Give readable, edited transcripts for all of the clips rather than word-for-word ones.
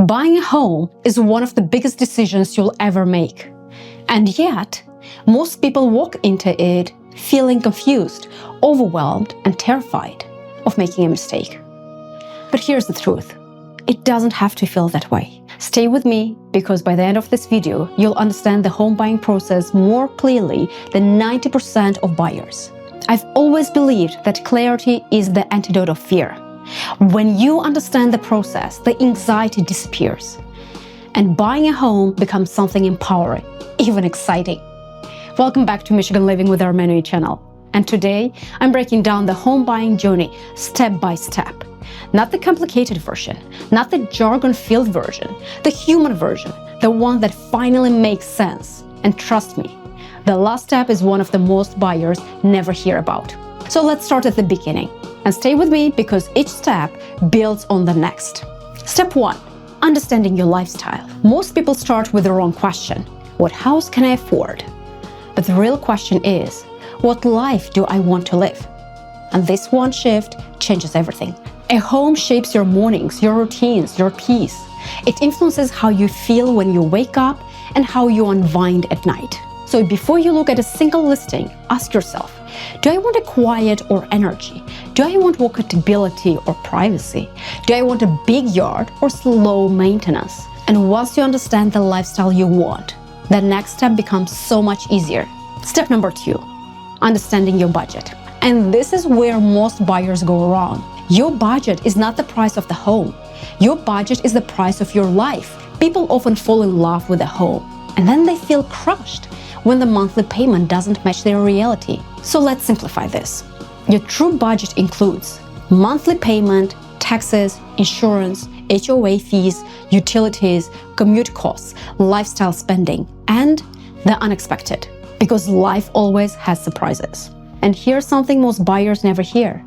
Buying a home is one of the biggest decisions you'll ever make. And yet, most people walk into it feeling confused, overwhelmed, and terrified of making a mistake. But here's the truth. It doesn't have to feel that way. Stay with me, because by the end of this video, you'll understand the home buying process more clearly than 90% of buyers. I've always believed that clarity is the antidote of fear. When you understand the process, the anxiety disappears, and buying a home becomes something empowering, even exciting. Welcome back to Michigan Living with Armenui channel. And today, I'm breaking down the home buying journey step by step. Not the complicated version, not the jargon-filled version, the human version, the one that finally makes sense. And trust me, the last step is one of the most buyers never hear about. So let's start at the beginning. And stay with me, because each step builds on the next. Step 1. Understanding your lifestyle. Most people start with the wrong question. What house can I afford? But the real question is, what life do I want to live? And this one shift changes everything. A home shapes your mornings, your routines, your peace. It influences how you feel when you wake up and how you unwind at night. So before you look at a single listing, ask yourself, do I want a quiet or energy? Do I want walkability or privacy? Do I want a big yard or slow maintenance? And once you understand the lifestyle you want, the next step becomes so much easier. Step number 2, understanding your budget. And this is where most buyers go wrong. Your budget is not the price of the home. Your budget is the price of your life. People often fall in love with a home, and then they feel crushed when the monthly payment doesn't match their reality. So let's simplify this. Your true budget includes monthly payment, taxes, insurance, HOA fees, utilities, commute costs, lifestyle spending, and the unexpected. Because life always has surprises. And here's something most buyers never hear.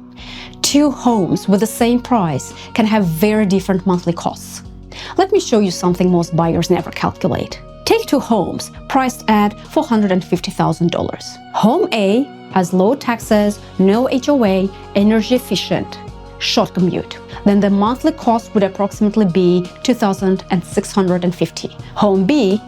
2 homes with the same price can have very different monthly costs. Let me show you something most buyers never calculate. Take 2 homes priced at $450,000. Home A has low taxes, no HOA, energy efficient, short commute. Then the monthly cost would approximately be $2,650. Home B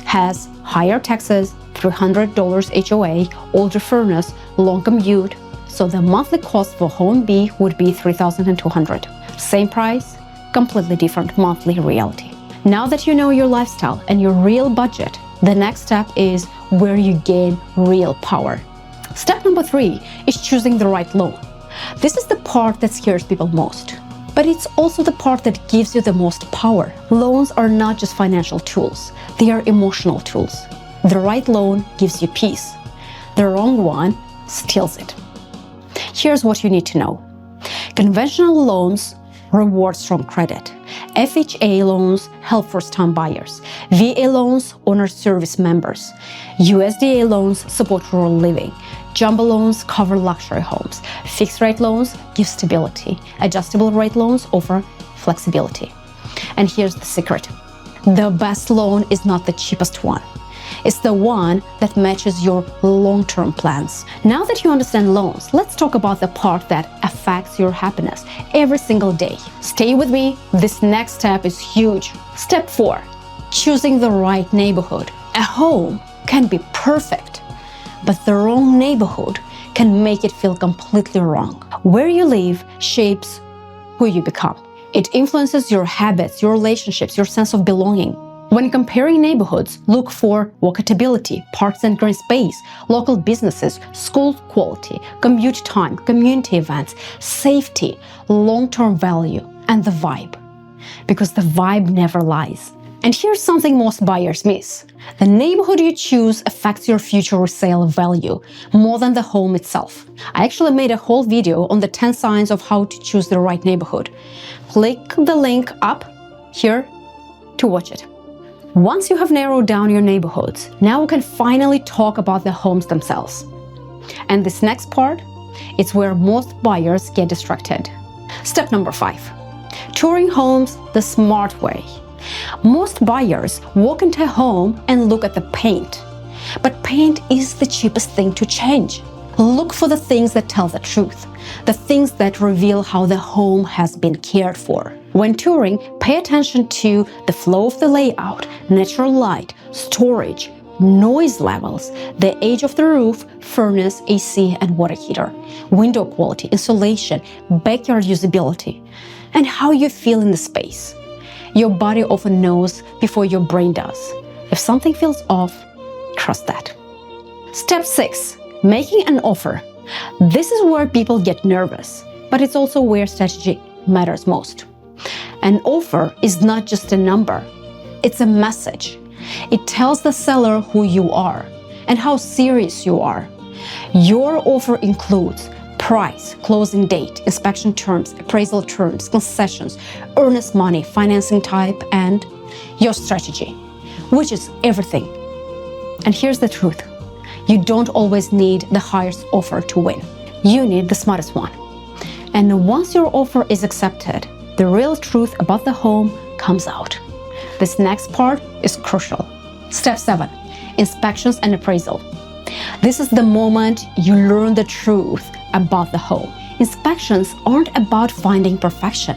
has higher taxes, $300 HOA, older furnace, long commute. So the monthly cost for Home B would be $3,200. Same price, completely different monthly reality. Now that you know your lifestyle and your real budget, the next step is where you gain real power. Step number 3 is choosing the right loan. This is the part that scares people most, but it's also the part that gives you the most power. Loans are not just financial tools, they are emotional tools. The right loan gives you peace. The wrong one steals it. Here's what you need to know. Conventional loans reward strong credit. FHA loans help first-time buyers. VA loans honor service members. USDA loans support rural living. Jumbo loans cover luxury homes. Fixed-rate loans give stability. Adjustable rate loans offer flexibility. And here's the secret. The best loan is not the cheapest one. It's the one that matches your long-term plans. Now that you understand loans, let's talk about the part that affects your happiness every single day. Stay with me, this next step is huge. Step 4, choosing the right neighborhood. A home can be perfect, but the wrong neighborhood can make it feel completely wrong. Where you live shapes who you become. It influences your habits, your relationships, your sense of belonging. When comparing neighborhoods, look for walkability, parks and green space, local businesses, school quality, commute time, community events, safety, long-term value, and the vibe. Because the vibe never lies. And here's something most buyers miss. The neighborhood you choose affects your future resale value more than the home itself. I actually made a whole video on the 10 signs of how to choose the right neighborhood. Click the link up here to watch it. Once you have narrowed down your neighborhoods, now we can finally talk about the homes themselves. And this next part, it's where most buyers get distracted. Step number 5, touring homes the smart way. Most buyers walk into a home and look at the paint. But paint is the cheapest thing to change. Look for the things that tell the truth, the things that reveal how the home has been cared for. When touring, pay attention to the flow of the layout, natural light, storage, noise levels, the age of the roof, furnace, AC and water heater, window quality, insulation, backyard usability, and how you feel in the space. Your body often knows before your brain does. If something feels off, trust that. Step 6. Making an offer. This is where people get nervous, but it's also where strategy matters most. An offer is not just a number, it's a message. It tells the seller who you are and how serious you are. Your offer includes price, closing date, inspection terms, appraisal terms, concessions, earnest money, financing type, and your strategy, which is everything. And here's the truth. You don't always need the highest offer to win. You need the smartest one. And once your offer is accepted, the real truth about the home comes out. This next part is crucial. Step 7. Inspections and appraisal. This is the moment you learn the truth about the home. Inspections aren't about finding perfection.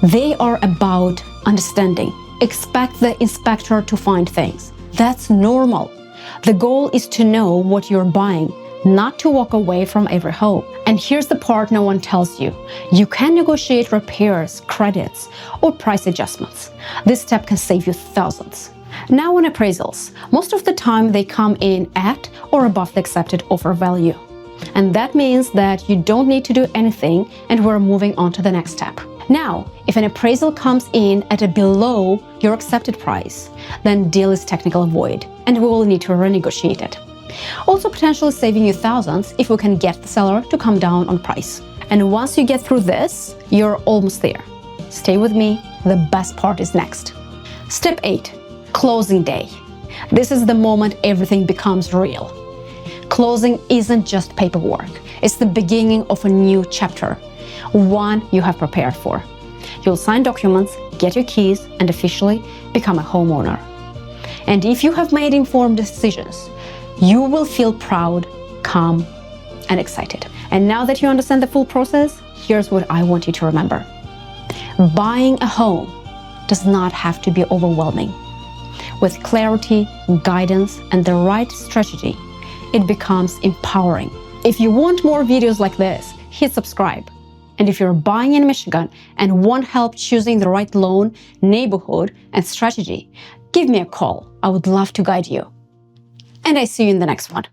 They are about understanding. Expect the inspector to find things. That's normal. The goal is to know what you're buying, not to walk away from every home. And here's the part no one tells you. You can negotiate repairs, credits, or price adjustments. This step can save you thousands. Now on appraisals, most of the time they come in at or above the accepted offer value. And that means that you don't need to do anything and we're moving on to the next step. Now, if an appraisal comes in at a below your accepted price, then deal is technically void and we will need to renegotiate it. Also potentially saving you thousands if we can get the seller to come down on price. And once you get through this, you're almost there. Stay with me, the best part is next. Step 8. Closing day. This is the moment everything becomes real. Closing isn't just paperwork. It's the beginning of a new chapter, one you have prepared for. You'll sign documents, get your keys, and officially become a homeowner. And if you have made informed decisions, you will feel proud, calm, and excited. And now that you understand the full process, here's what I want you to remember. Buying a home does not have to be overwhelming. With clarity, guidance, and the right strategy, it becomes empowering. If you want more videos like this, hit subscribe. And if you're buying in Michigan and want help choosing the right loan, neighborhood, and strategy, give me a call. I would love to guide you. And I see you in the next one.